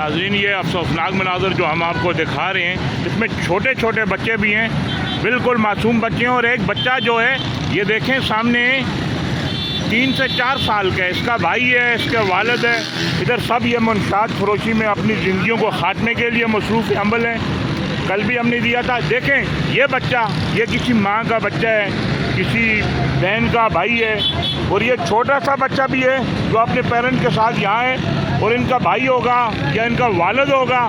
नाज़रीन, ये अफसोसनाक मनाज़र जो हम आपको दिखा रहे हैं, इसमें छोटे छोटे बच्चे भी हैं, बिल्कुल मासूम बच्चे हैं। और एक बच्चा जो है ये देखें सामने 3 से 4 साल का है, इसका भाई है, इसके वालिद है। इधर सब ये मुनशात फरोशी में अपनी ज़िंदगियों को ख़ात्मे के लिए मसरूफ़ अमल हैं। कल भी हमने दिया था, देखें ये बच्चा, ये किसी माँ का बच्चा है, किसी बहन का भाई है। और ये छोटा सा बच्चा भी है जो अपने पेरेंट के साथ यहाँ है, और इनका भाई होगा या इनका वालिद होगा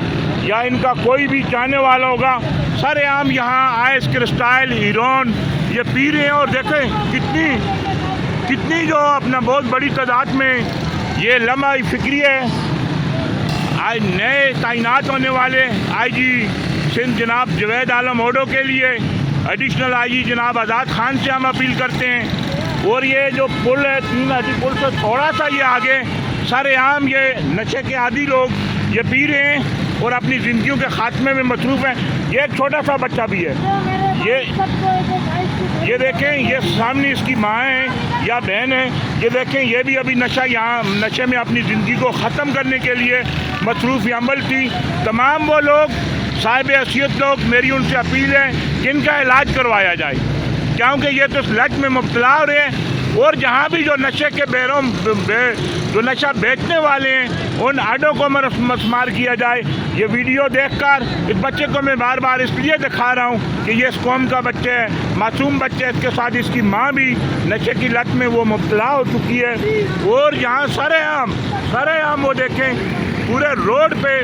या इनका कोई भी चाहने वाला होगा। सरेआम यहाँ आइस क्रिस्टाइल हीरोइन ये पी रहे हैं। और देखें कितनी जो अपना बहुत बड़ी तादाद में ये लम्हा फिक्री है। आज नए तैनात होने वाले आईजी सिंध जनाब जवेद आलम ओडो के लिए एडिशनल आईजी जनाब आज़ाद खान से हम अपील करते हैं। और ये जो पुल है 3 नदी पुल से थोड़ा सा ये आगे सरेआम ये नशे के आदी लोग ये पी रहे हैं और अपनी ज़िंदगियों के ख़ात्मे में मसरूफ़ हैं। ये एक छोटा सा बच्चा भी है, ये देखें, ये सामने इसकी माँ है या बहन है। ये देखें, ये भी अभी नशे में अपनी ज़िंदगी को ख़त्म करने के लिए मसरूफ़ अमल थी। तमाम वो लोग साहिब हैसियत लोग, मेरी उनसे अपील है कि इनका इलाज करवाया जाए, क्योंकि ये तो लत में मुब्तला हो रहे हैं। और जहाँ भी जो नशे के जो नशा बेचने वाले हैं उन आडों को मसमार किया जाए। ये वीडियो देखकर इस बच्चे को मैं बार बार इसलिए दिखा रहा हूँ कि ये इस कौम का बच्चा है, मासूम बच्चा है। इसके साथ इसकी माँ भी नशे की लत में वो मुब्तला हो चुकी है। और यहाँ सरेआम वो देखें, पूरे रोड पे,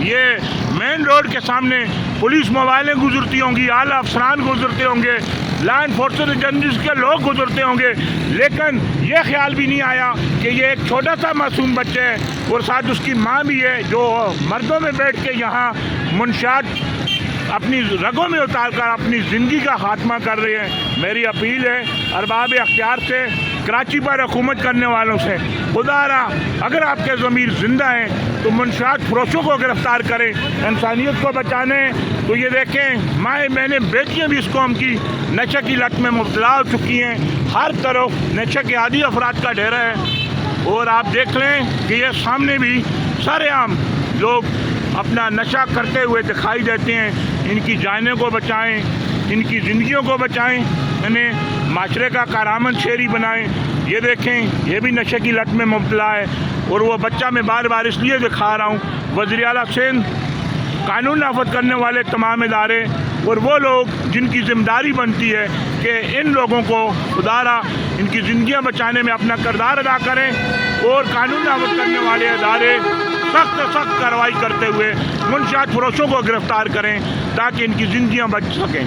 ये मेन रोड के सामने पुलिस मोबाइलें गुजरती होंगी, आला अफसरान गुजरते होंगे, लॉ एनफोर्समेंट एजेंसीज के लोग गुजरते होंगे, लेकिन ये ख्याल भी नहीं आया कि ये एक छोटा सा मासूम बच्चा है और साथ उसकी माँ भी है जो मर्दों में बैठ के यहाँ मुनशात अपनी रगों में उतार कर अपनी ज़िंदगी का खात्मा कर रहे हैं। मेरी अपील है अरबाब अख्तियार से, कराची पर हुकूमत करने वालों से, खुदारा अगर आपके ज़मीर ज़िंदा हैं तो मुनशात फरोशों को गिरफ़्तार करें, इंसानियत को बचाने। तो ये देखें, माएँ बहनें बेटियाँ भी इस कौम की नशे की लत में मुब्तला हो चुकी हैं। हर तरफ नशे के आदी अफराद का डेरा है। और आप देख लें कि ये सामने भी सरेआम लोग अपना नशा करते हुए दिखाई देते हैं। इनकी जानें को बचाएं, इनकी ज़िंदगियों को बचाएं, इन्हें माशरे का कारामद शहरी बनाएं। ये देखें, ये भी नशे की लत में मुब्तला है। और वो बच्चा मैं बार बार इसलिए दिखा रहा हूँ, वज़ीर आला सिंध, कानून नाफज करने वाले तमाम इदारे और वो लोग जिनकी ज़िम्मेदारी बनती है कि इन लोगों को खुदारा इनकी ज़िंदगियाँ बचाने में अपना किरदार अदा करें, और कानून नाफज करने वाले इदारे सख्त कार्रवाई करते हुए मुनशात फरोशों को गिरफ़्तार करें ताकि इनकी ज़िंदगियाँ बच सकें।